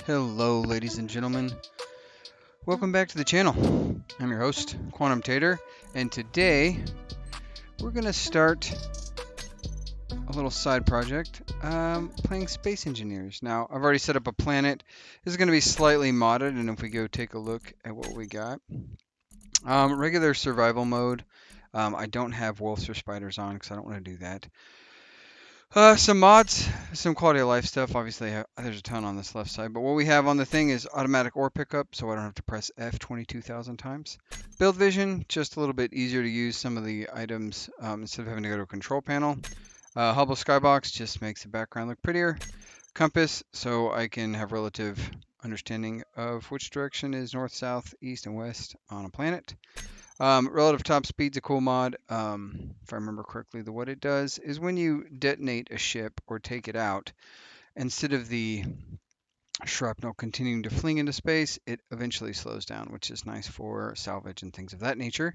Hello, ladies and gentlemen. Welcome back to the channel. I'm your host, Quantum Tater, and today we're going to start a little side project playing Space Engineers. Now, I've already set up a planet. This is going to be slightly modded, and if we go take a look at what we got, regular survival mode. I don't have wolves or spiders on because I don't want to do that. Some mods, some quality of life stuff. Obviously, there's a ton on this left side, but what we have on the thing is automatic ore pickup, so I don't have to press F 22,000 times. Build vision, just a little bit easier to use some of the items instead of having to go to a control panel. Hubble skybox just makes the background look prettier. Compass, so I can have relative understanding of which direction is north, south, east, and west on a planet. Relative top speed's a cool mod. If I remember correctly, what it does is when you detonate a ship or take it out, instead of the shrapnel continuing to fling into space, it eventually slows down, which is nice for salvage and things of that nature.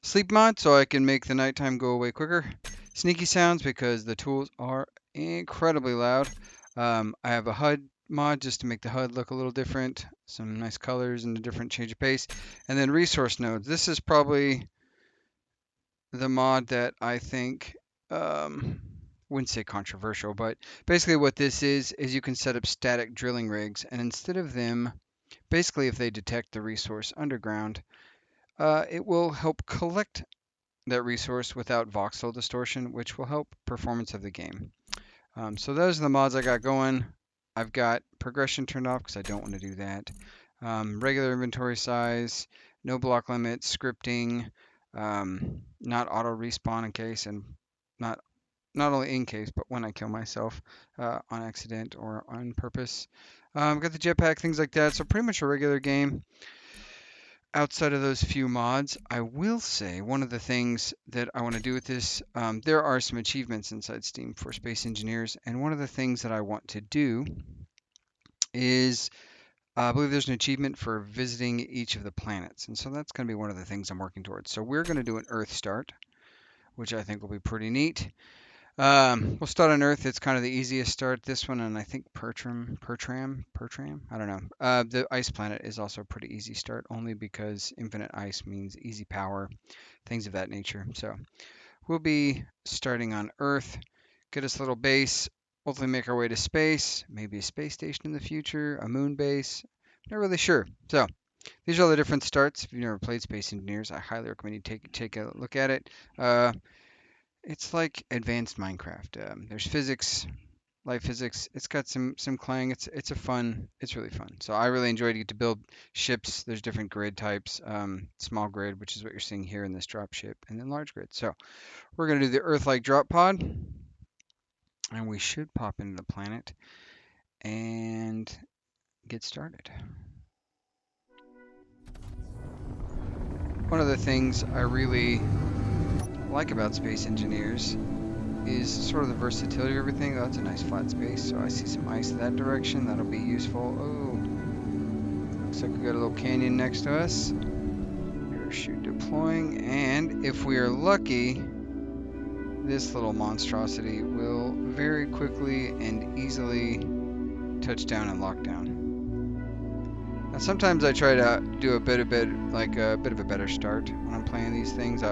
Sleep mod, so I can make the nighttime go away quicker. Sneaky sounds, because the tools are incredibly loud. I have a HUD mod just to make the HUD look a little different. Some nice colors and a different change of pace. And then resource nodes. This is probably the mod that I think, wouldn't say controversial, but basically what this is you can set up static drilling rigs, and instead of them, basically if they detect the resource underground, it will help collect that resource without voxel distortion, which will help performance of the game. So those are the mods I got going. I've got progression turned off because I don't want to do that. Regular inventory size, no block limit, scripting, not auto respawn in case, and not only in case, but when I kill myself on accident or on purpose. Got the jetpack, things like that. So pretty much a regular game. Outside of those few mods, I will say one of the things that I want to do with this, there are some achievements inside Steam for Space Engineers, and one of the things that I want to do is, I believe there's an achievement for visiting each of the planets, and so that's going to be one of the things I'm working towards. So we're going to do an Earth start, which I think will be pretty neat. We'll start on Earth. It's kind of the easiest start. This one, and I think Pertram. I don't know. The ice planet is also a pretty easy start, only because infinite ice means easy power, things of that nature. So we'll be starting on Earth. Get us a little base. Hopefully make our way to space. Maybe a space station in the future, a moon base. Not really sure. So these are all the different starts. If you've never played Space Engineers, I highly recommend you take a look at it. It's like advanced Minecraft. There's physics, light physics. It's got some clang. It's really fun. So I really enjoyed it to build ships. There's different grid types. Small grid, which is what you're seeing here in this drop ship, and then large grid. So we're gonna do the Earth-like drop pod, and we should pop into the planet and get started. One of the things I really like about Space Engineers is sort of the versatility of everything. Oh, that's a nice flat space, so I see some ice in that direction. That'll be useful. Oh, looks like we got a little canyon next to us. Parachute deploying, and if we are lucky, this little monstrosity will very quickly and easily touch down and lock down. Now, sometimes I try to do a bit of a better start when I'm playing these things.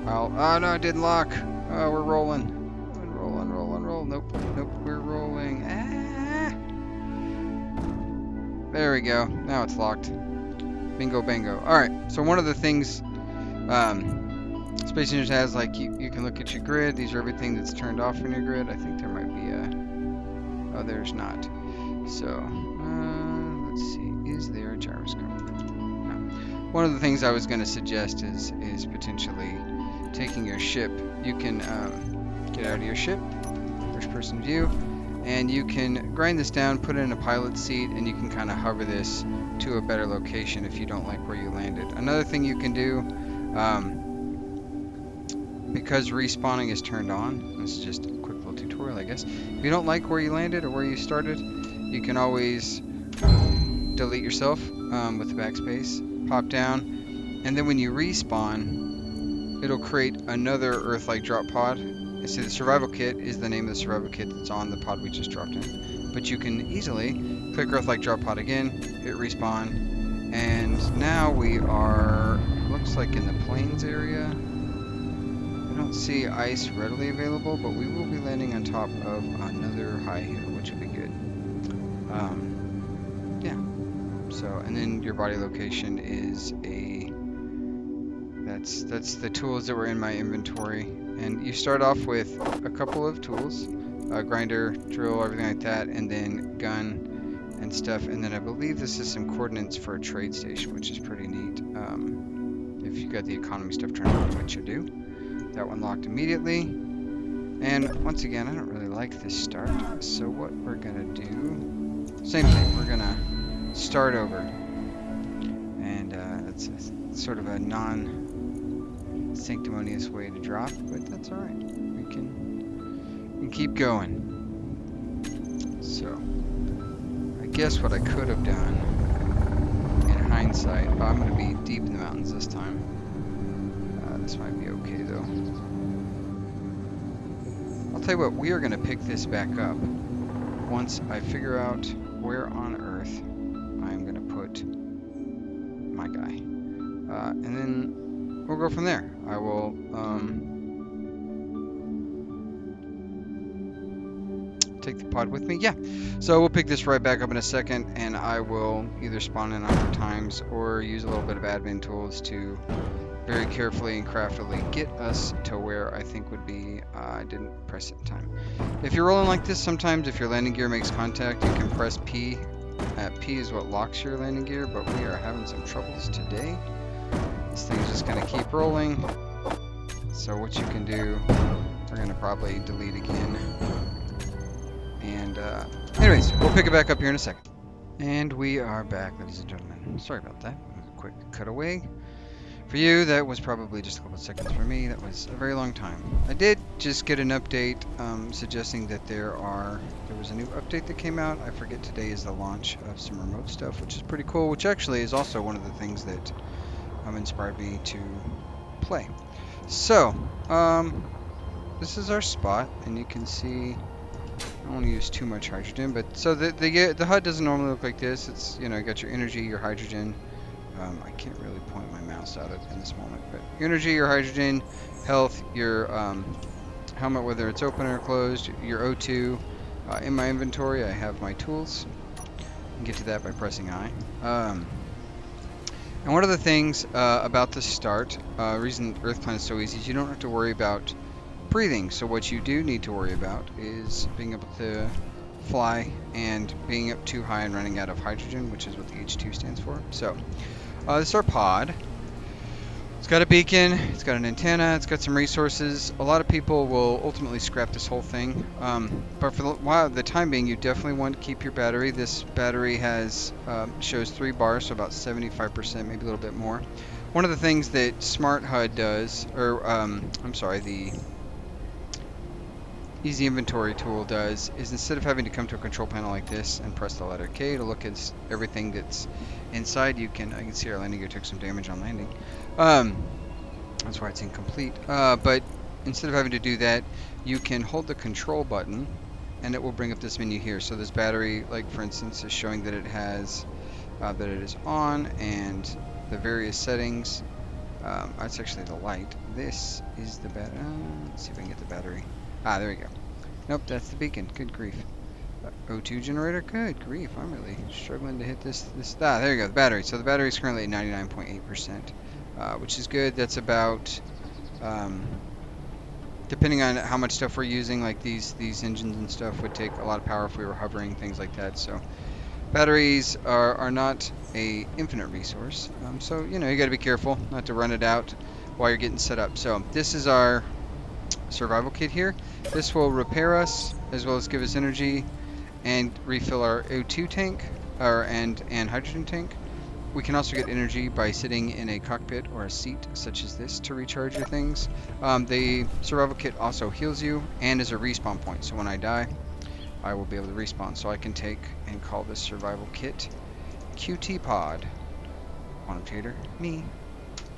Oh no, it didn't lock. Oh, we're rolling. Roll. Nope, we're rolling. Ah! There we go. Now it's locked. Bingo, bango. Alright, so one of the things Space Engineers has, like, you can look at your grid. These are everything that's turned off from your grid. I think there might be a... Oh, there's not. So, let's see. Is there a gyroscope? No. One of the things I was going to suggest is potentially taking your ship. You can get out of your ship, first person view, and you can grind this down, put it in a pilot seat, and you can kind of hover this to a better location if you don't like where you landed. Another thing you can do, because respawning is turned on, this is just a quick little tutorial, I guess. If you don't like where you landed or where you started, you can always delete yourself with the backspace, pop down, and then when you respawn, it'll create another Earth-like drop pod You see, the survival kit is the name of the survival kit that's on the pod we just dropped in. But you can easily click Earth like drop pod again, hit respawn, and now we are, looks like in the plains area. I don't see ice readily available, but we will be landing on top of another high hill, which will be good. Yeah. So, and then your body location is that's the tools that were in my inventory. And you start off with a couple of tools, grinder, drill, everything like that, and then gun and stuff. And then I believe this is some coordinates for a trade station, which is pretty neat. If you got the economy stuff turned on, which you do. That one locked immediately. And once again, I don't really like this start. So what we're gonna do, same thing, we're gonna start over. And that's sort of a non-sanctimonious way to drop, but that's all right. We can keep going. So I guess what I could have done in hindsight, I'm going to be deep in the mountains this time. This might be okay though. I'll tell you what, we are going to pick this back up once I figure out where on Earth I'm going to put my guy. And then we'll go from there. I will take the pod with me. Yeah. So we'll pick this right back up in a second, and I will either spawn in 100 times or use a little bit of admin tools to very carefully and craftily get us to where I think would be, I didn't press it in time. If you're rolling like this, sometimes if your landing gear makes contact, you can press P. P is what locks your landing gear, but we are having some troubles today. This thing's just gonna keep rolling. So what you can do, we're gonna probably delete again. And anyways, we'll pick it back up here in a second. And we are back, ladies and gentlemen. Sorry about that. A quick cutaway. For you, that was probably just a couple of seconds. For me, that was a very long time. I did just get an update suggesting that there was a new update that came out. I forget today is the launch of some remote stuff, which is pretty cool, which actually is also one of the things that inspired me to play. So, this is our spot, and you can see, I don't want to use too much hydrogen, but so the HUD doesn't normally look like this. It's, you know, you got your energy, your hydrogen. I can't really point my mouse out in this moment, but your energy, your hydrogen, health, your helmet, whether it's open or closed, your O2. In my inventory, I have my tools. You can get to that by pressing I. And one of the things about the start, reason Earth Planet is so easy is you don't have to worry about breathing. So what you do need to worry about is being able to fly and being up too high and running out of hydrogen, which is what the H2 stands for. So this is our pod. It's got a beacon, it's got an antenna, it's got some resources. A lot of people will ultimately scrap this whole thing, but for the time being, you definitely want to keep your battery. This battery has shows 3 bars, so about 75%, maybe a little bit more. One of the things that Smart HUD does, or I'm sorry, the Easy Inventory tool does, is instead of having to come to a control panel like this and press the letter K to look at everything that's inside, I can see our landing gear took some damage on landing. That's why it's incomplete. But instead of having to do that, you can hold the control button and it will bring up this menu here. So this battery, like for instance, is showing that it has that it is on, and the various settings. That's actually the light. This is the battery. Let's see if I can get the battery. Ah, there we go. Nope, that's the beacon. Good grief. O2 generator. Good grief. I'm really struggling to hit this. There you go. The battery. So the battery is currently at 99.8%, which is good. That's about, depending on how much stuff we're using, like these engines and stuff would take a lot of power if we were hovering, things like that. So batteries are not a infinite resource. So, you know, you got to be careful not to run it out while you're getting set up. So this is our survival kit here. This will repair us as well as give us energy and refill our O2 tank and hydrogen tank. We can also get energy by sitting in a cockpit or a seat such as this to recharge your things. The survival kit also heals you and is a respawn point, so when I die I will be able to respawn. So I can take and call this survival kit QT pod. Quantum Trader, me,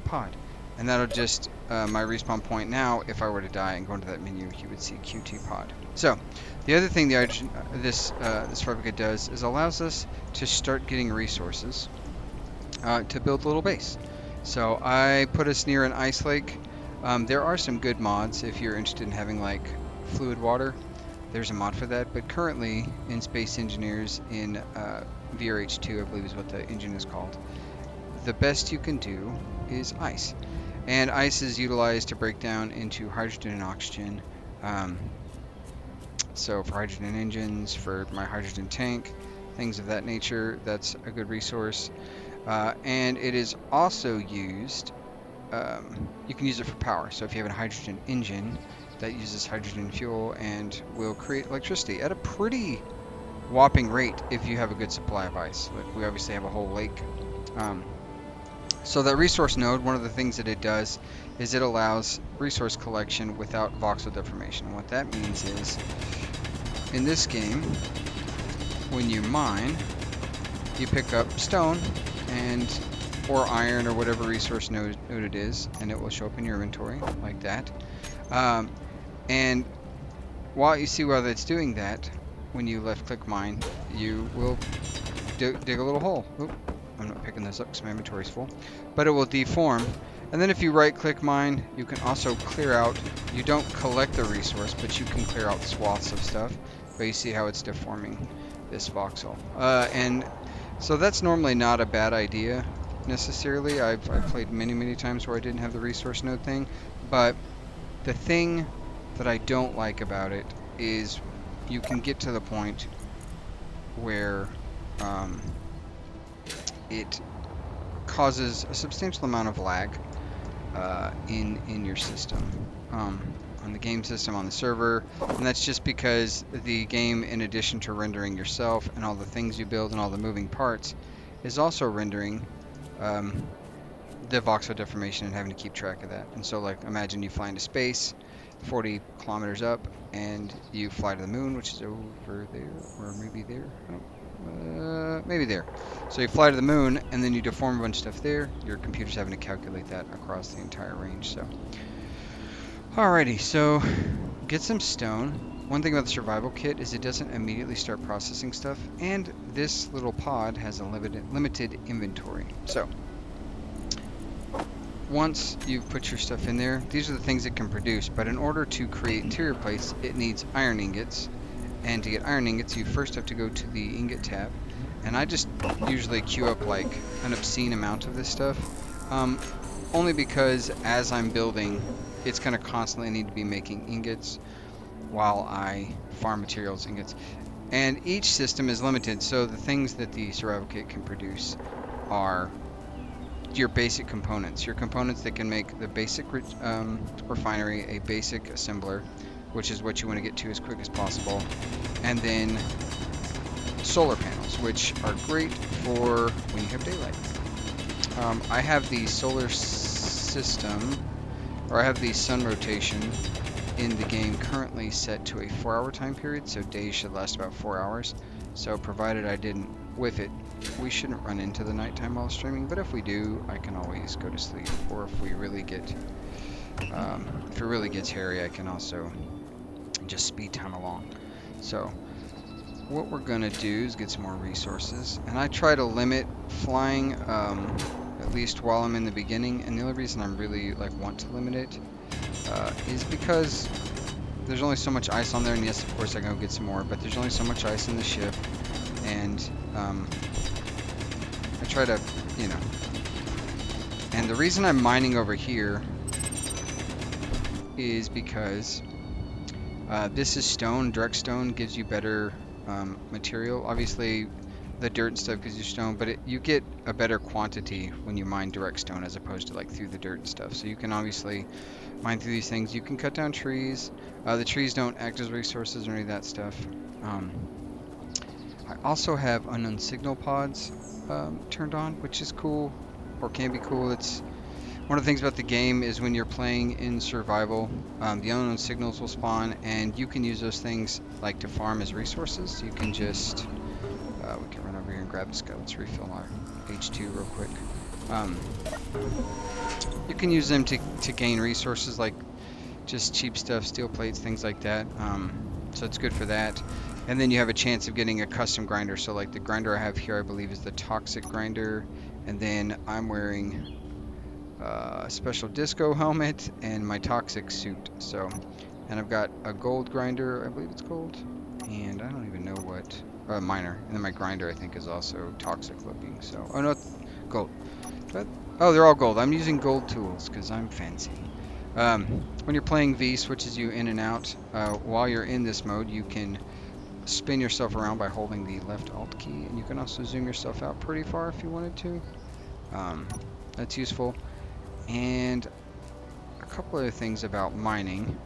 pod. and that'll just my respawn point. Now, if I were to die and go into that menu, you would see QT pod. So, the other thing the hydrogen, this fabricate does is allows us to start getting resources to build a little base. So I put us near an ice lake. There are some good mods if you're interested in having like fluid water. There's a mod for that, but currently in Spaceengineers in VRH2, I believe is what the engine is called, the best you can do is ice. And ice is utilized to break down into hydrogen and oxygen. So for hydrogen engines, for my hydrogen tank, things of that nature, that's a good resource. And it is also used, you can use it for power. So if you have a hydrogen engine that uses hydrogen fuel and will create electricity at a pretty whopping rate if you have a good supply of ice. Like we obviously have a whole lake. So that resource node, one of the things that it does is it allows resource collection without voxel deformation. And what that means is, in this game, when you mine, you pick up stone and or iron or whatever resource node it is, and it will show up in your inventory like that. And while it's doing that, when you left click mine, you will dig a little hole. Oop, I'm not picking this up because my inventory is full, but it will deform. And then if you right click mine, you can also clear out. You don't collect the resource, but you can clear out swaths of stuff. But you see how it's deforming this voxel. And so that's normally not a bad idea necessarily. I've played many times where I didn't have the resource node thing, but the thing that I don't like about it is you can get to the point where it causes a substantial amount of lag in your system, on the game system, on the server, and that's just because the game, in addition to rendering yourself and all the things you build and all the moving parts, is also rendering the voxel deformation and having to keep track of that. And so, like, imagine you fly into space 40 kilometers up and you fly to the moon, which is over there, or maybe there, maybe there. So you fly to the moon and then you deform a bunch of stuff there. Your computer's having to calculate that across the entire range. So alrighty, so get some stone. One thing about the survival kit is it doesn't immediately start processing stuff, and this little pod has a limited inventory. So once you've put your stuff in there, these are the things it can produce, but in order to create interior plates, it needs iron ingots. And to get iron ingots, you first have to go to the ingot tab. And I just usually queue up like an obscene amount of this stuff. Only because as I'm building, it's going to constantly need to be making ingots while I farm materials ingots. And each system is limited, so the things that the survival kit can produce are your basic components. Your components that can make the basic refinery, a basic assembler, which is what you want to get to as quick as possible, and then solar panels, which are great for when you have daylight. I have the solar system, or I have the sun rotation in the game currently set to a 4-hour time period, so days should last about 4 hours. So provided I didn't whiff it, we shouldn't run into the nighttime while streaming, but if we do, I can always go to sleep, or if we really get if it really gets hairy, I can also just speed time along. So what we're gonna do is get some more resources, and I try to limit flying at least while I'm in the beginning, and the only reason I'm really want to limit it is because there's only so much ice on there, and yes, of course I can go get some more, but there's only so much ice in the ship, and I try to, and the reason I'm mining over here is because this is stone. Direct stone gives you better material. Obviously the dirt and stuff gives you stone, but you get a better quantity when you mine direct stone as opposed to through the dirt and stuff. So you can obviously mine through these things. You can cut down trees. The trees don't act as resources or any of that stuff. I also have unknown signal pods turned on, which is cool, or can be cool. It's one of the things about the game is when you're playing in survival, the unknown signals will spawn, and you can use those things to farm as resources. You can just we can run over here and grab this guy. Let's refill our H2 real quick. Um, you can use them to gain resources like just cheap stuff, steel plates, things like that. So it's good for that. And then you have a chance of getting a custom grinder. So like the grinder I have here, I believe is the toxic grinder. And then I'm wearing a special disco helmet and my toxic suit. So, and I've got a gold grinder, I believe it's gold. And I don't even know what, miner. And then my grinder I think is also toxic looking. So, oh no, it's gold. Oh, they're all gold. I'm using gold tools because I'm fancy. When you're playing V, switches you in and out. While you're in this mode, you can spin yourself around by holding the left Alt key, and you can also zoom yourself out pretty far if you wanted to. That's useful. And a couple other things about mining,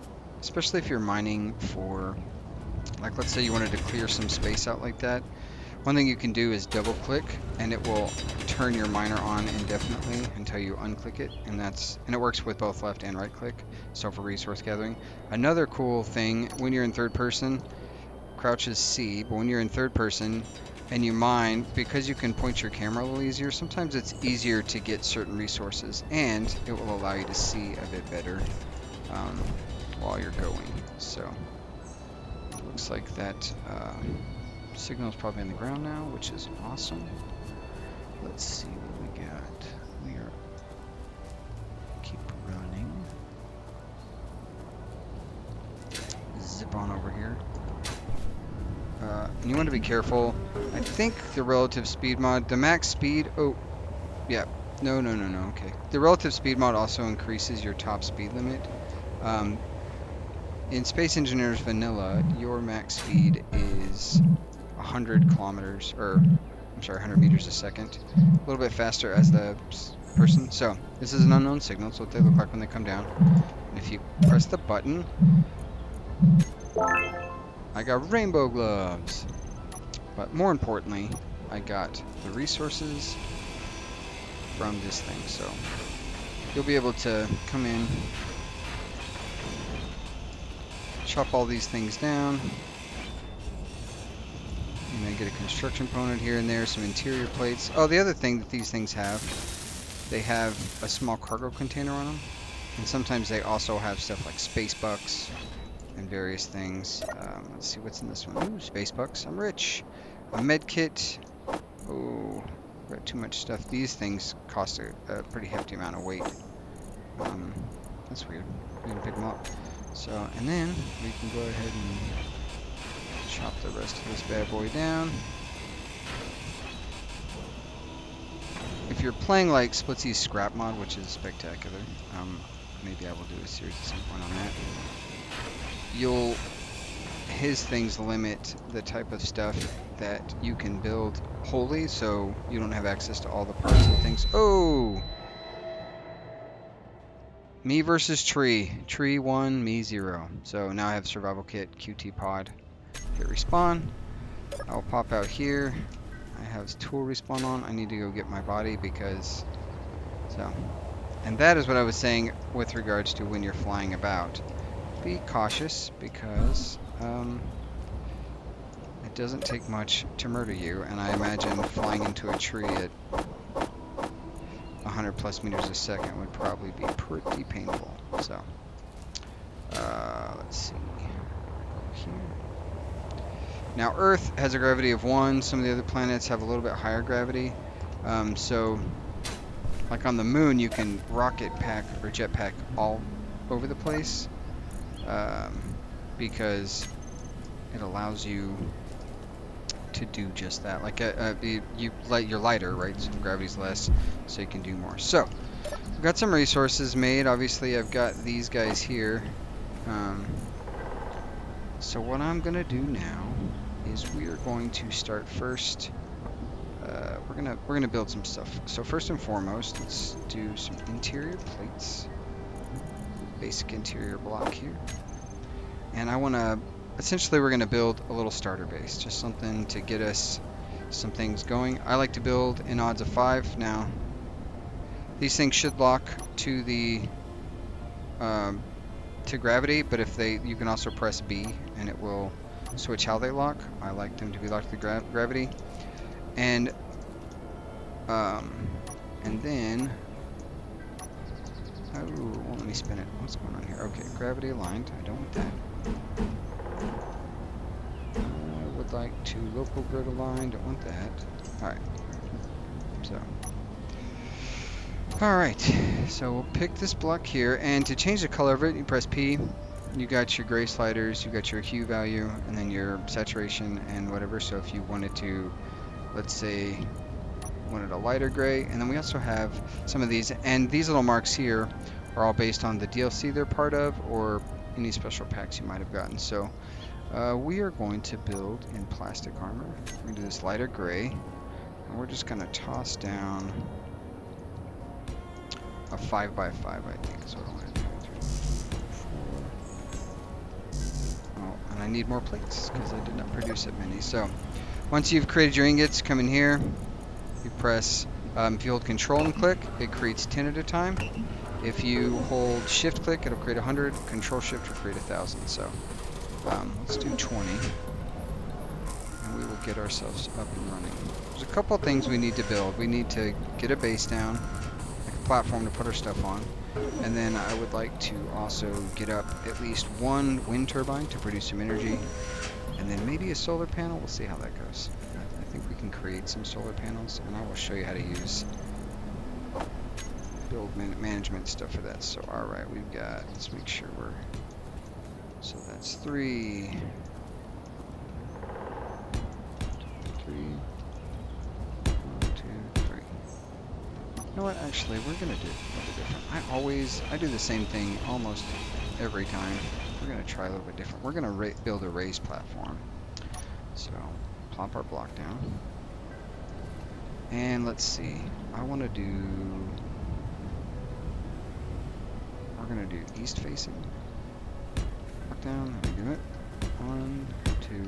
especially if you're mining for, like, let's say you wanted to clear some space out like that. One thing you can do is double click and it will turn your miner on indefinitely until you unclick it, and it works with both left and right click, so for resource gathering. Another cool thing, when you're in third person, crouch is C, but when you're in third person and you mine, because you can point your camera a little easier, sometimes it's easier to get certain resources, and it will allow you to see a bit better while you're going. So it looks like that signal is probably on the ground now, which is awesome. Let's see what we got. We are keep running. Zip on over here. And you want to be careful. I think the relative speed mod, the max speed. Oh, yeah. No. Okay. The relative speed mod also increases your top speed limit. In Space Engineers Vanilla, your max speed is 100 kilometers, or I'm sorry, 100 meters a second. A little bit faster as the person. So this is an unknown signal. It's what they look like when they come down. And if you press the button, I got rainbow gloves. But more importantly, I got the resources from this thing. So you'll be able to come in, chop all these things down. And then get a construction component here and there, some interior plates. Oh, the other thing that these things have, they have a small cargo container on them. And sometimes they also have stuff like space bucks and various things. Let's see what's in this one. Ooh, space bucks. I'm rich. A med kit. Oh, got too much stuff. These things cost a pretty hefty amount of weight. That's weird. We can pick them up. So, and then we can go ahead and chop the rest of this bad boy down. If you're playing like Splitsy's scrap mod, which is spectacular, maybe I will do a series at some point on that. His things limit the type of stuff that you can build wholly, so you don't have access to all the parts and things. Oh! Me versus tree. Tree 1, me 0. So now I have survival kit, QT pod. Hit respawn. I'll pop out here. I have tool respawn on. I need to go get my body because... So. And that is what I was saying with regards to when you're flying about. Be cautious because it doesn't take much to murder you, and I imagine flying into a tree at 100 plus meters a second would probably be pretty painful. So let's see. Go here. Now Earth has a gravity of 1. Some of the other planets have a little bit higher gravity. So like on the moon, you can rocket pack or jetpack all over the place. Because it allows you to do just that. Like you're lighter, right? So gravity's less, so you can do more. So I've got some resources made. Obviously, I've got these guys here. So what I'm gonna do now is we are going to start first. We're gonna build some stuff. So first and foremost, let's do some interior plates. Basic interior block here. And I want to, essentially we're going to build a little starter base, just something to get us some things going. I like to build in odds of 5. Now, these things should lock to the, to gravity, but if you can also press B and it will switch how they lock. I like them to be locked to gravity. And, And then, oh, won't let me spin it. What's going on here? Okay, gravity aligned. I don't want that. I would like to local grid align. Don't want that. All right. So. All right. So we'll pick this block here, and to change the color of it, you press P. You got your gray sliders. You got your hue value, and then your saturation and whatever. So if you wanted to, let's say, wanted a lighter gray, and then we also have some of these, and these little marks here are all based on the DLC they're part of or any special packs you might have gotten. So we are going to build in plastic armor. We're going to do this lighter gray, and we're just going to toss down a 5x5, I think is what I want to do. 3, 4. Oh, and I need more plates because I did not produce that many. So once you've created your ingots, come in here. You press, if you hold Control and click, it creates 10 at a time. If you hold Shift click, it'll create 100. Control Shift will create 1,000. So let's do 20, and we will get ourselves up and running. There's a couple things we need to build. We need to get a base down, like a platform to put our stuff on, and then I would like to also get up at least one wind turbine to produce some energy, and then maybe a solar panel. We'll see how that goes. I think we can create some solar panels, and I will show you how to use build management stuff for that. So all right, we've got, let's make sure we're, so that's 3, 3, 1, 2, 3. You know what, actually we're gonna do a little bit different. I do the same thing almost every time. We're gonna try a little bit different. We're gonna build a raised platform. So plop our block down, and let's see, I want to do, we're going to do east facing, block down, let me do it, 1, 2, 3.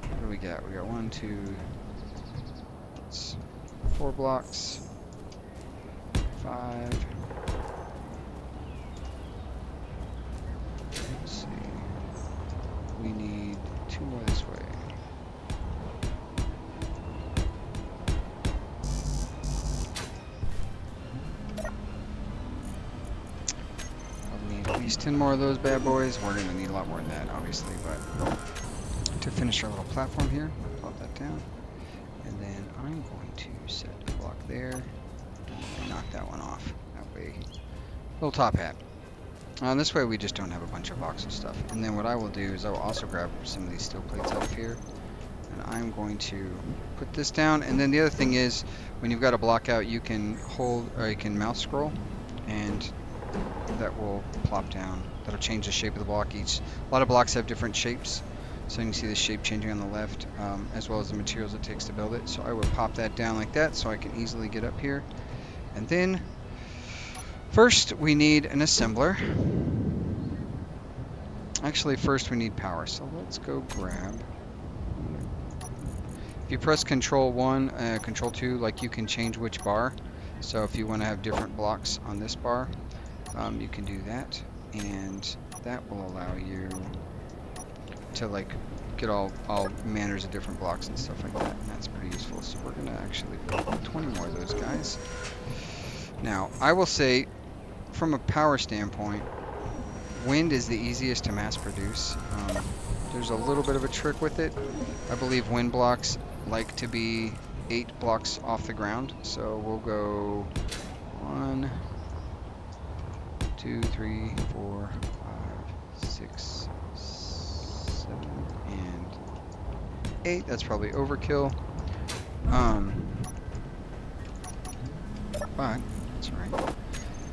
What do we got? We got 1, 2, that's 4 blocks, 5. Let's see. We need 2 more this way. I'll need at least 10 more of those bad boys. We're going to need a lot more than that, obviously, but to finish our little platform here, I'll plop that down. And then I'm going to set a block there and knock that one off. That way, little top hat. This way we just don't have a bunch of blocks of stuff. And then what I will do is I will also grab some of these steel plates out of here, and I'm going to put this down. And then the other thing is, when you've got a block out, you can hold, or you can mouse scroll, and that will plop down. That'll change the shape of the block. A lot of blocks have different shapes, so you can see the shape changing on the left, as well as the materials it takes to build it. So I would pop that down like that so I can easily get up here. And then first we need an assembler. Actually, first we need power, so let's go grab. If you press Control 1, Control 2, like, you can change which bar. So if you want to have different blocks on this bar, you can do that, and that will allow you to, like, get all manners of different blocks and stuff like that, and that's pretty useful. So we're gonna actually build 20 more of those guys. Now, I will say, from a power standpoint, wind is the easiest to mass produce. There's a little bit of a trick with it. I believe wind blocks like to be 8 blocks off the ground. So we'll go 1, 2, 3, 4, 5, 6, 7, and 8. That's probably overkill. But that's right.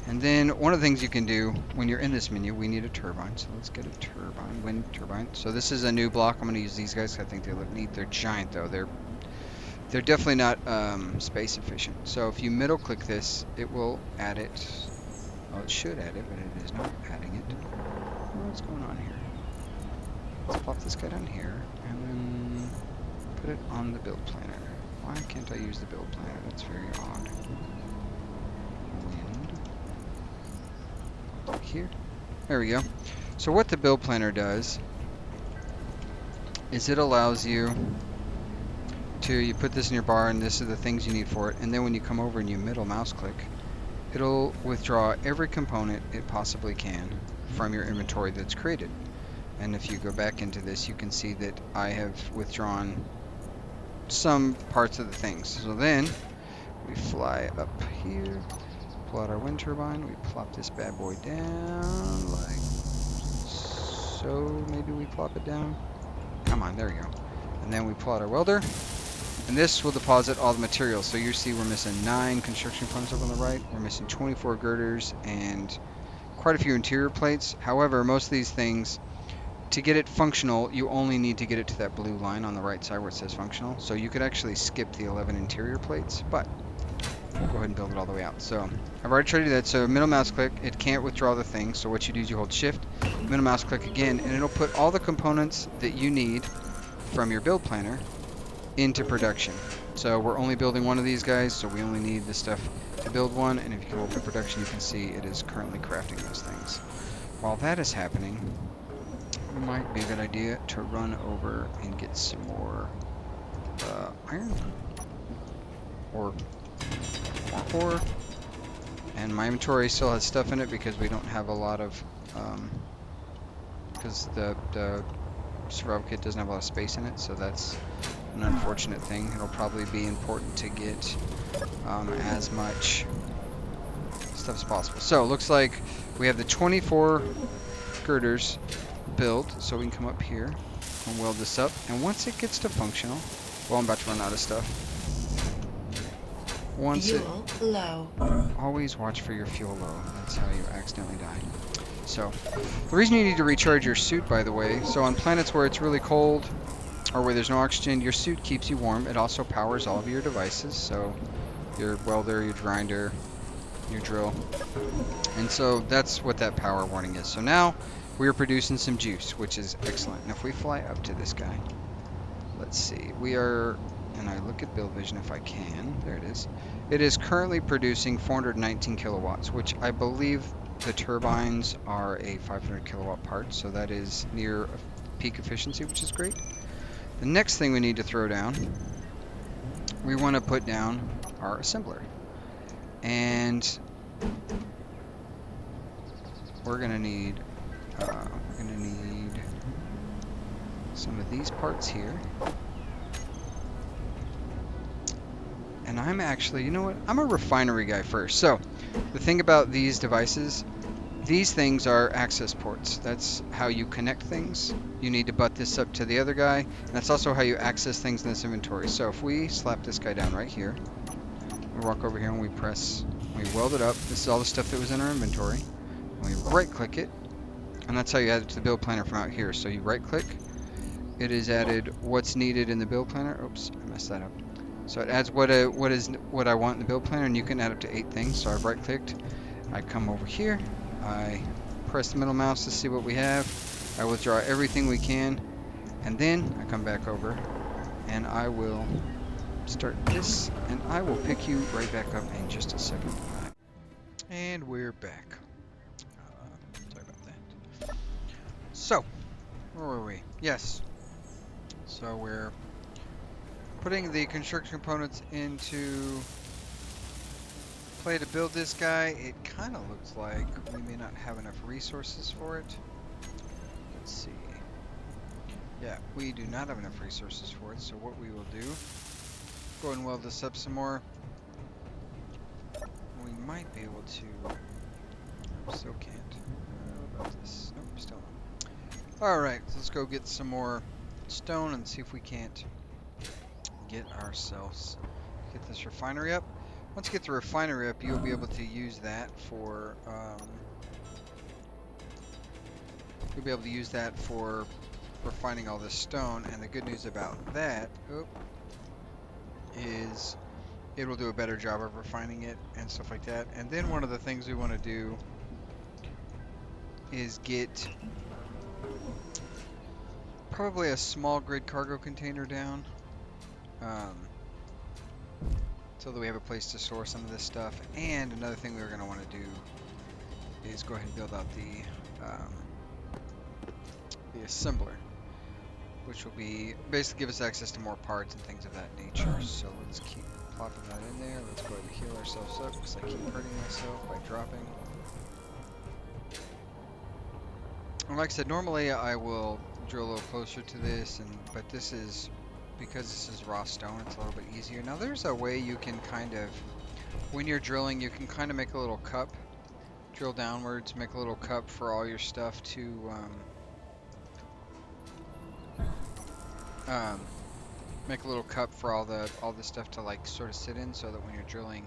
And then one of the things you can do when you're in this menu, we need a turbine. So let's get a turbine, wind turbine. So this is a new block. I'm going to use these guys. I think they look neat. They're giant though. They're definitely not space efficient. So if you middle click this, it will add it. Well, it should add it, but it is not adding it. What's going on here? Let's pop this guy down here and then put it on the build planner. Why can't I use the build planner? That's very odd. Wind. Here. There we go. So what the build planner does is it allows you to, you put this in your bar and this are the things you need for it, and then when you come over and you middle mouse click, it'll withdraw every component it possibly can from your inventory that's created. And if you go back into this, you can see that I have withdrawn some parts of the things. So then we fly up here, pull out our wind turbine, we plop this bad boy down like so. Maybe we plop it down. Come on, there we go. And then we pull out our welder, and this will deposit all the materials. So you see we're missing 9 construction components over on the right. We're missing 24 girders and quite a few interior plates. However, most of these things, to get it functional, you only need to get it to that blue line on the right side where it says functional. So you could actually skip the 11 interior plates, but we'll go ahead and build it all the way out. So I've already tried to do that. So middle mouse click, it can't withdraw the thing. So what you do is you hold shift, middle mouse click again, and it'll put all the components that you need from your build planner into production. So we're only building one of these guys, so we only need the stuff to build one. And if you come over to production, you can see it is currently crafting those things. While that is happening, it might be a good idea to run over and get some more iron or ore. And my inventory still has stuff in it because we don't have a lot of because the survival kit doesn't have a lot of space in it, so that's an unfortunate thing. It'll probably be important to get as much stuff as possible. So it looks like we have the 24 girders built, so we can come up here and weld this up, and once it gets to functional, well, I'm about to run out of stuff. Once fuel low. Always watch for your fuel low. That's how you accidentally die. So the reason you need to recharge your suit, by the way, so on planets where it's really cold or where there's no oxygen, your suit keeps you warm. It also powers all of your devices, so your welder, your grinder, your drill. And so that's what that power warning is. So now we are producing some juice, which is excellent. And if we fly up to this guy, let's see, we are, and I look at build vision if I can, there it is. It is currently producing 419 kilowatts, which I believe the turbines are a 500 kilowatt part, so that is near peak efficiency, which is great. The next thing we need to throw down, we want to put down our assembler. And we're gonna need some of these parts here. And I'm actually, you know what? I'm a refinery guy first. So the thing about these devices, these things are access ports. That's how you connect things. You need to butt this up to the other guy. And that's also how you access things in this inventory. So if we slap this guy down right here, we walk over here and we press, we weld it up. This is all the stuff that was in our inventory. And we right click it. And that's how you add it to the build planner from out here. So you right click. It is added what's needed in the build planner. Oops, I messed that up. So it adds what I want in the build planner, and you can add up to 8 things. So I've right clicked. I come over here. I press the middle mouse to see what we have. I withdraw everything we can, and then I come back over and I will start this, and I will pick you right back up in just a second. And we're back. Sorry about that. So, where were we? Yes. So we're putting the construction components into play to build this guy. It kind of looks like we may not have enough resources for it. Let's see. Yeah, we do not have enough resources for it, so what we will do, go ahead and weld this up some more. We might be able to, still can't. What about this? Nope, still not. Alright, so let's go get some more stone and see if we can't get this refinery up. Once you get the refinery up, you'll be able to use that for refining all this stone. And the good news about that is it will do a better job of refining it and stuff like that. And then one of the things we want to do is get probably a small grid cargo container down, so that we have a place to store some of this stuff. And another thing we were going to want to do is go ahead and build out the the assembler, which will be basically give us access to more parts and things of that nature. So let's keep plopping that in there. Let's go ahead and heal ourselves up because I keep hurting myself by dropping. And like I said, normally I will drill a little closer to this, but this is, because this is raw stone, it's a little bit easier. Now there's a way you can kind of, when you're drilling, you can kind of make a little cup, drill downwards, make a little cup for all your stuff to, make a little cup for all the stuff to like sort of sit in, so that when you're drilling,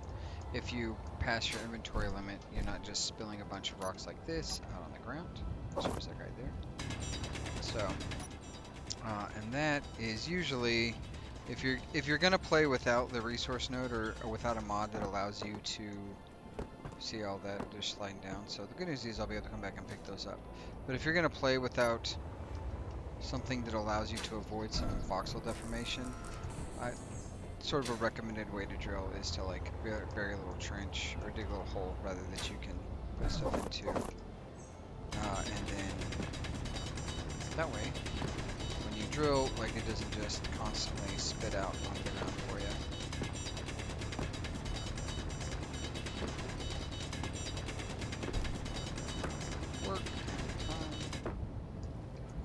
if you pass your inventory limit, you're not just spilling a bunch of rocks like this out on the ground. So there's that guy there. So, and that is usually, if you're gonna play without the resource node or without a mod that allows you to see all that just sliding down. So the good news is I'll be able to come back and pick those up. But if you're gonna play without something that allows you to avoid some voxel deformation, sort of a recommended way to drill is to like bury a little trench or dig a little hole rather that you can put stuff into. And then that way, when you drill, like it doesn't just constantly spit out on the ground for you. Work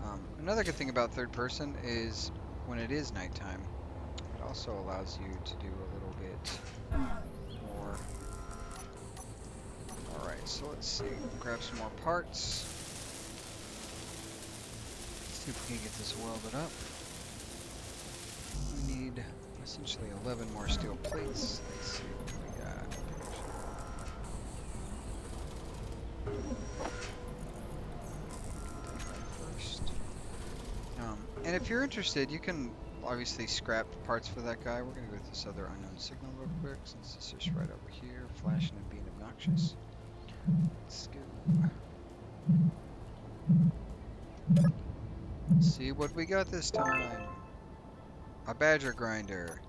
time. Another good thing about third person is when it is nighttime, it also allows you to do a little bit more. Alright, so let's see. Grab some more parts. See if we can get this welded up. We need essentially 11 more steel plates. Let's see what we got. First. And if you're interested, you can obviously scrap parts for that guy. We're going to go with this other unknown signal real quick, since it's just right over here, flashing and being obnoxious. Let's go. Let's see what we got this time. A badger grinder.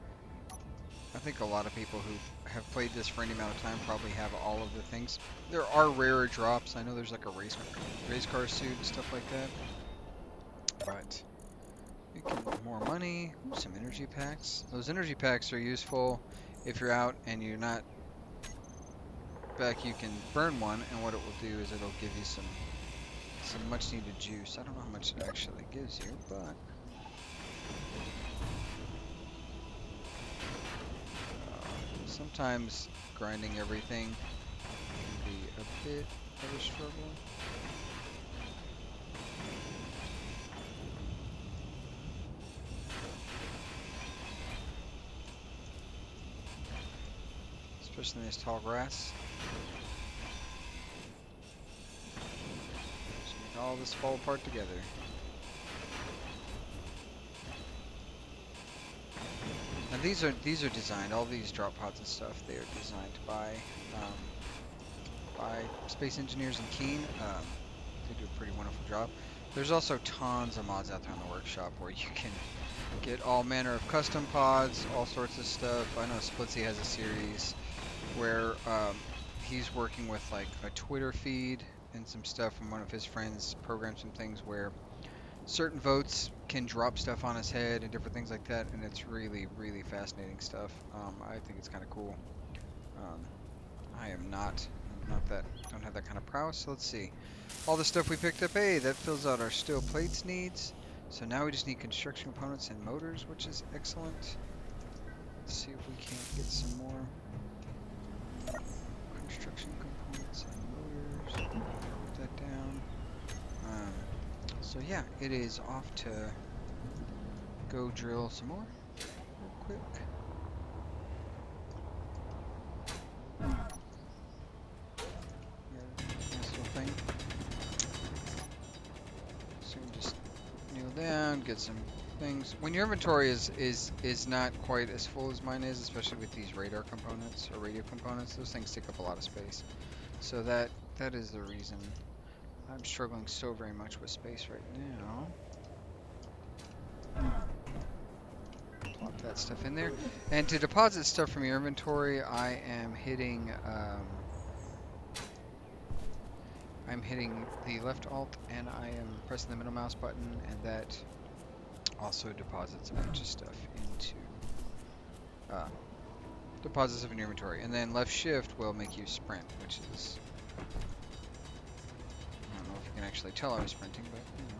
I think a lot of people who have played this for any amount of time probably have all of the things. There are rarer drops. I know there's like a race car suit and stuff like that. But you can get more money. Ooh, some energy packs. Those energy packs are useful if you're out and you're not back. You can burn one, and what it will do is it'll give you some much needed juice. I don't know how much it actually gives you, but sometimes grinding everything can be a bit of a struggle. Especially in this tall grass. Just make all this fall apart together. And these are designed. All these drop pods and stuff, they are designed by Spaceengineers and Keen. They do a pretty wonderful job. There's also tons of mods out there in the workshop where you can get all manner of custom pods, all sorts of stuff. I know Splitsy has a series where he's working with like a Twitter feed and some stuff from one of his friends, programmed some things where certain votes can drop stuff on his head and different things like that, and it's really, really fascinating stuff. I think it's kind of cool. I am don't have that kind of prowess. So let's see. All the stuff we picked up, hey, that fills out our steel plates needs. So now we just need construction components and motors, which is excellent. Let's see if we can't get some more construction components and motors. Put that down. So yeah, it is off to go drill some more real quick. Nice little thing. So we just kneel down, get some things. When your inventory is not quite as full as mine is, especially with these radar components or radio components, those things take up a lot of space. So that is the reason I'm struggling so very much with space right now. Plop that stuff in there. And to deposit stuff from your inventory, I am hitting I'm hitting the left alt and I am pressing the middle mouse button, and that also deposits a bunch of stuff into deposits of an inventory. And then left shift will make you sprint, which is, I don't know if you can actually tell I was sprinting, but you know.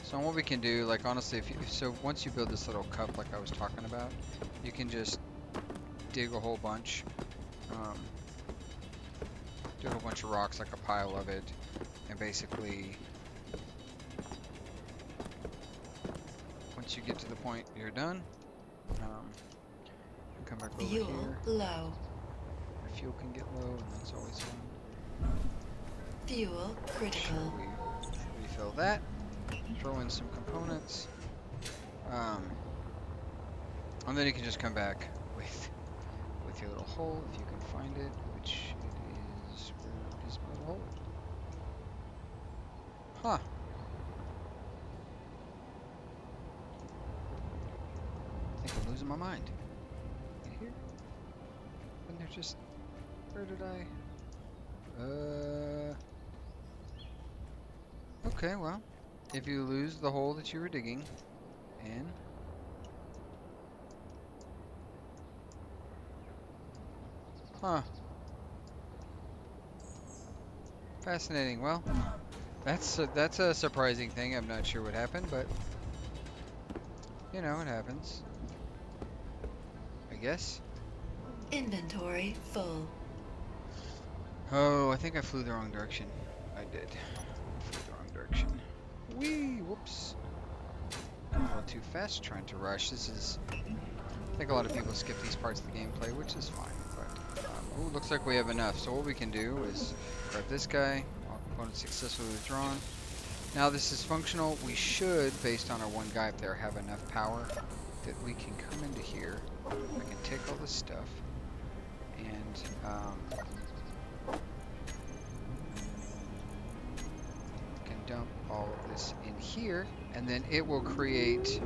So what we can do, like honestly, so once you build this little cup like I was talking about, you can just dig a whole bunch, dig a whole bunch of rocks, like a pile of it, and basically once you get to the point you're done, come back over Fuel here. Low. Your fuel can get low, and that's always fun. Fuel critical. Make sure we refill that. Throw in some components. And then you can just come back with your little hole if you can find it, which it is. Where is my little hole? Huh. I think I'm losing my mind. Right here? And they're just. Where did I? Okay, well, if you lose the hole that you were digging in. Huh. Fascinating. Well, that's a surprising thing. I'm not sure what happened, but you know, it happens. I guess. Inventory full. Oh, I think I flew the wrong direction. I did. I flew the wrong direction. Whee! Whoops. A little too fast trying to rush. This is... I think a lot of people skip these parts of the gameplay, which is fine. But, ooh, looks like we have enough. So what we can do is grab this guy. All components successfully withdrawn. Now this is functional. We should, based on our one guy up there, have enough power that we can come into here. I can take all this stuff and can dump all of this in here, and then it will create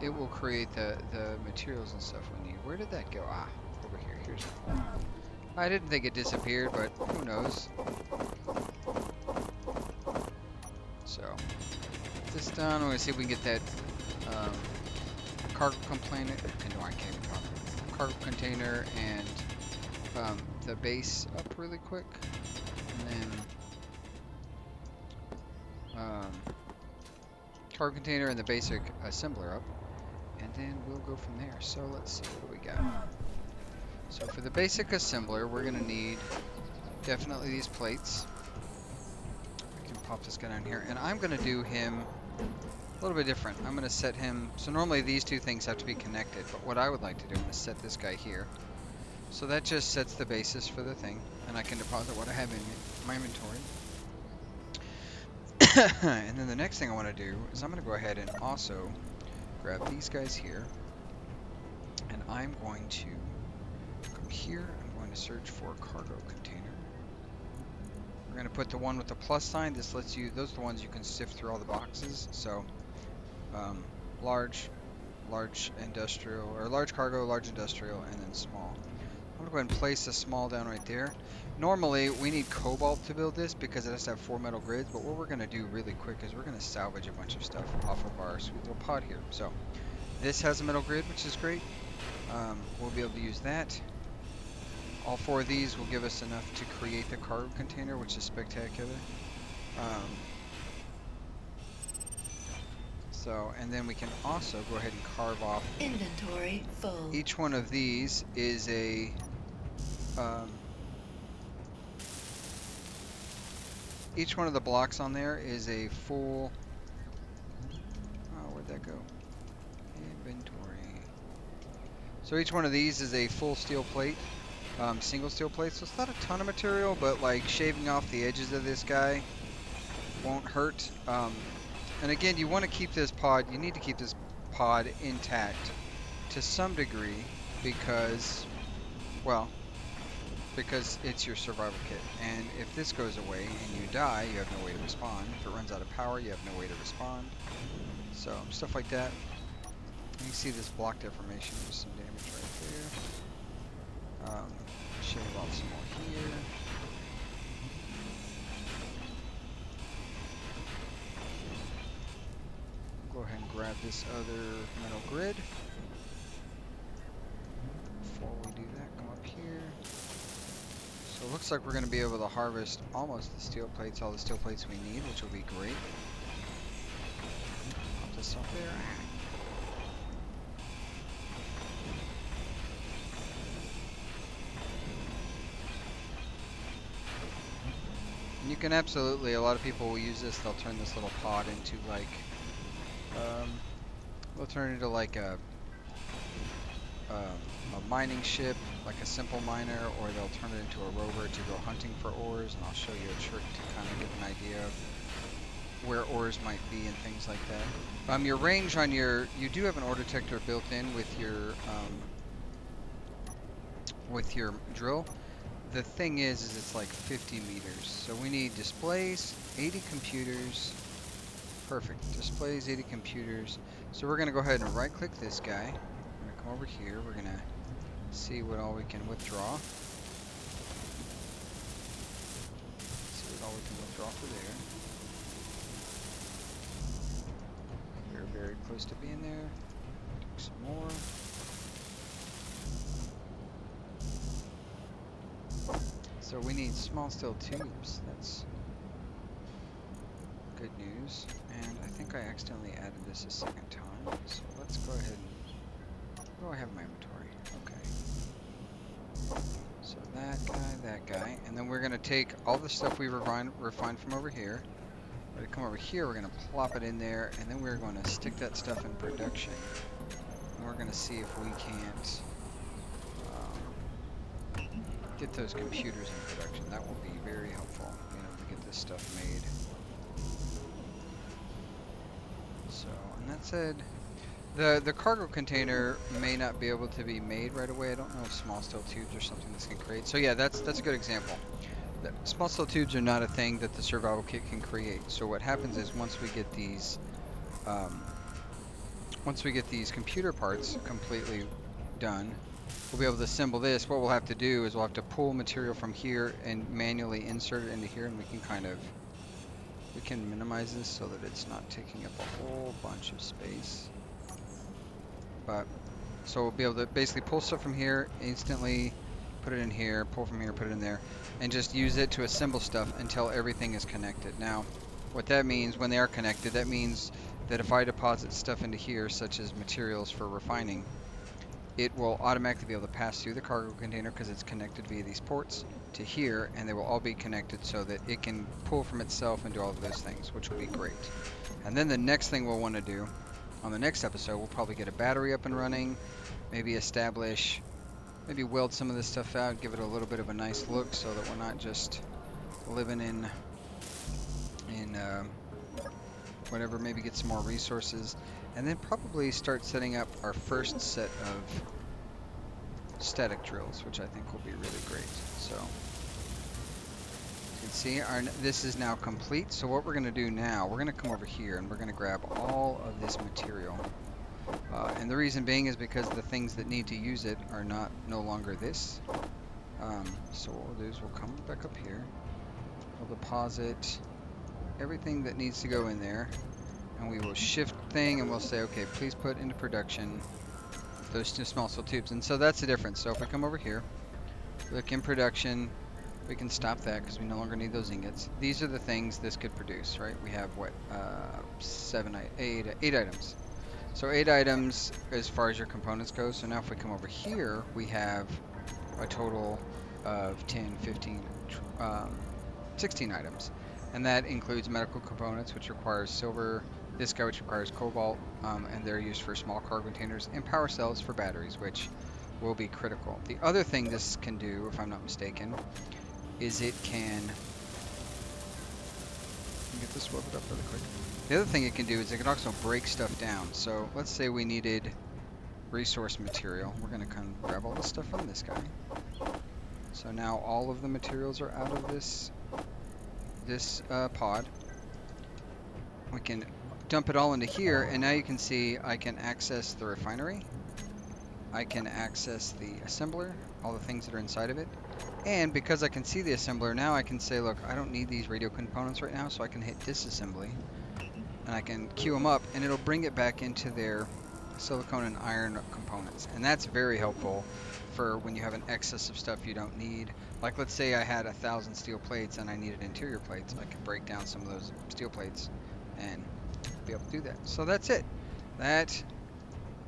the materials and stuff we need. Where did that go? Ah, over here. Here's the hole. I didn't think it disappeared, but who knows? So, this done. We're gonna see if we can get that cargo container. No, I can't even talk. Cargo container and the base up really quick, and then cargo container and the basic assembler up, and then we'll go from there. So let's see, what do we got? So for the basic assembler, we're gonna need definitely these plates. I can pop this guy down here, and I'm gonna do him a little bit different. I'm gonna set him, so normally these two things have to be connected, but what I would like to do is set this guy here. So that just sets the basis for the thing, and I can deposit what I have in my inventory. And then the next thing I want to do is I'm going to go ahead and also grab these guys here, and I'm going to come here. I'm going to search for a cargo container. We're going to put the one with the plus sign. This lets you, those are the ones you can sift through all the boxes. So large industrial, or large cargo, large industrial, and then small. I'm going to go ahead and place a small down right there. Normally, we need cobalt to build this because it has to have 4 metal grids, but what we're going to do really quick is we're going to salvage a bunch of stuff off of our sweet little pod here. So, this has a metal grid, which is great. We'll be able to use that. All 4 of these will give us enough to create the cargo container, which is spectacular. So, and then we can also go ahead and carve off. Inventory full. Each one of these is a each one of the blocks on there is a full. Oh, where'd that go? Inventory. So each one of these is a full steel plate, single steel plate. So it's not a ton of material, but like shaving off the edges of this guy won't hurt. And again, you want to keep this pod. You need to keep this pod intact to some degree because, well, because it's your survival kit. And if this goes away and you die, you have no way to respawn. If it runs out of power, you have no way to respawn. So stuff like that. You can see this block deformation. There's some damage right there. Shave off some more here. grab this other metal grid. Before we do that, come up here. So it looks like we're going to be able to harvest almost the steel plates, all the steel plates we need, which will be great. Pop this up there. And you can absolutely, a lot of people will use this, they'll turn this little pod into like, they'll turn it into like a mining ship, like a simple miner, or they'll turn it into a rover to go hunting for ores, and I'll show you a trick to kind of get an idea of where ores might be and things like that. Your range on your, you do have an ore detector built in with your drill. The thing is it's like 50 meters. So we need displays, 80 computers. Perfect. Displays, 80 computers. So we're going to go ahead and right click this guy. We're going to come over here. We're going to see what all we can withdraw. See what all we can withdraw for there. We're very close to being there. Take some more. So we need small steel tubes. That's good news. And I think I accidentally added this a second time. So let's go ahead and... Oh, I have my inventory. Okay. So that guy. And then we're going to take all the stuff we refined from over here. We're going to come over here. We're going to plop it in there. And then we're going to stick that stuff in production. And we're going to see if we can't... get those computers in production. That will be very helpful, to get this stuff made. So, and that said, the cargo container may not be able to be made right away. I don't know if small steel tubes or something this can create. So yeah, that's a good example. Small steel tubes are not a thing that the survival kit can create. So what happens is once we get these computer parts completely done, we'll be able to assemble this. What we'll have to do is we'll have to pull material from here and manually insert it into here, and we can minimize this so that it's not taking up a whole bunch of space. But so we'll be able to basically pull stuff from here, instantly put it in here, pull from here, put it in there, and just use it to assemble stuff until everything is connected. Now, what that means when they are connected, that means that if I deposit stuff into here, such as materials for refining, it will automatically be able to pass through the cargo container because it's connected via these ports to here, and they will all be connected so that it can pull from itself and do all of those things, which will be great. And then the next thing we'll want to do on the next episode, we'll probably get a battery up and running, maybe weld some of this stuff out, give it a little bit of a nice look so that we're not just living in whatever, maybe get some more resources, and then probably start setting up our first set of static drills, which I think will be really great. So you can see this is now complete. So what we're going to do now, we're going to come over here and we're going to grab all of this material. And the reason being is because the things that need to use it are no longer this. So what we'll do is we'll come back up here. We'll deposit everything that needs to go in there, and we will shift thing and we'll say, okay, please put into production those two small steel tubes. And so that's the difference. So if we come over here, look in production, we can stop that because we no longer need those ingots. These are the things this could produce, right? We have what, 8 items. So 8 items as far as your components go. So now if we come over here, we have a total of 10, 15, 16 items. And that includes medical components, which requires silver, this guy, which requires cobalt, and they're used for small cargo containers, and power cells for batteries, which will be critical. The other thing this can do, if I'm not mistaken, is it can get this welded up really quick. The other thing it can do is it can also break stuff down. So let's say we needed resource material. We're going to come grab all this stuff from this guy. So now all of the materials are out of this pod. We can dump it all into here, and now you can see I can access the refinery. I can access the assembler, all the things that are inside of it. And because I can see the assembler, now I can say, look, I don't need these radio components right now, so I can hit disassembly. and I can queue them up, and it'll bring it back into their silicone and iron components. And that's very helpful for when you have an excess of stuff you don't need. Like, let's say I had 1,000 steel plates and I needed interior plates. I could break down some of those steel plates and be able to do that. So that's it. That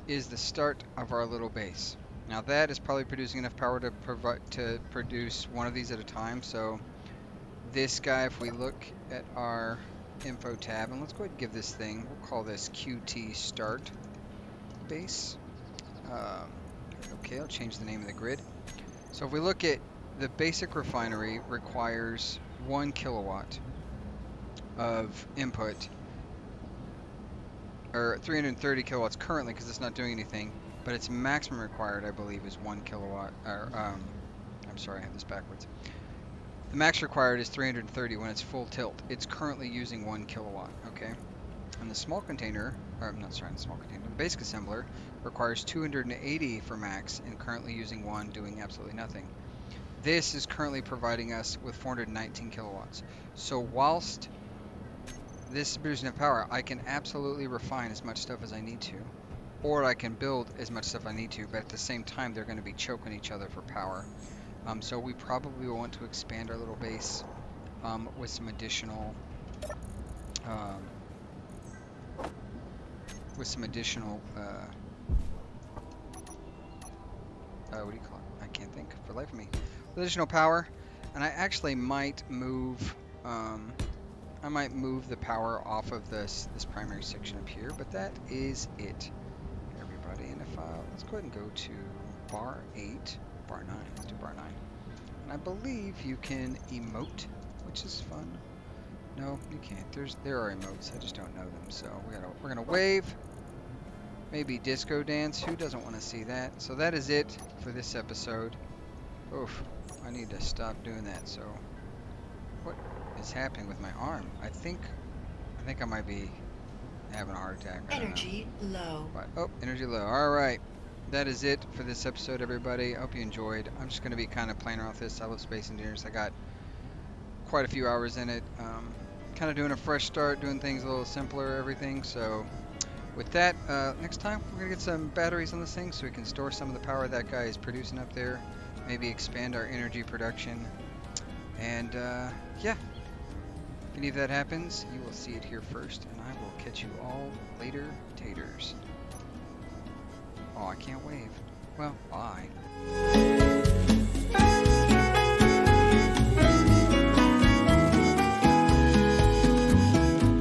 is the start of our little base. Now that is probably producing enough power to produce one of these at a time. So this guy, if we look at our info tab, and let's go ahead and give this thing, we'll call this QT start base. Okay, I'll change the name of the grid. So if we look at the basic refinery, requires 1 kilowatt of input, or 330 kilowatts currently because it's not doing anything, but its maximum required, I believe, is 1 kilowatt. Or I'm sorry, I have this backwards. The max required is 330 when it's full tilt. It's currently using 1 kilowatt. Okay, and the small container, or I'm not sorry, the small container, the basic assembler requires 280 for max and currently using 1, doing absolutely nothing. This is currently providing us with 419 kilowatts. So whilst this is producing enough power, I can absolutely refine as much stuff as I need to, or I can build as much stuff I need to, but at the same time they're going to be choking each other for power. So we probably will want to expand our little base with some additional what do you call it? I can't think for the life of me. With additional power, and I actually might move the power off of this primary section up here, but that is it, everybody. And if let's go ahead and go to bar 8, bar 9. Let's do bar 9. And I believe you can emote, which is fun. No, you can't. There are emotes. I just don't know them. So we're gonna wave. Maybe disco dance. Who doesn't want to see that? So that is it for this episode. Oof, I need to stop doing that. So what is happening with my arm? I think I might be having a heart attack. Energy low. But, oh, energy low. All right. That is it for this episode, everybody. I hope you enjoyed. I'm just going to be kind of playing around with this. I love Space Engineers. I got quite a few hours in it. Kind of doing a fresh start, doing things a little simpler, everything. So with that, next time we're going to get some batteries on this thing so we can store some of the power that guy is producing up there. Maybe expand our energy production. And yeah, if any of that happens, you will see it here first. And I will catch you all later, taters. Oh, I can't wave. Well, bye.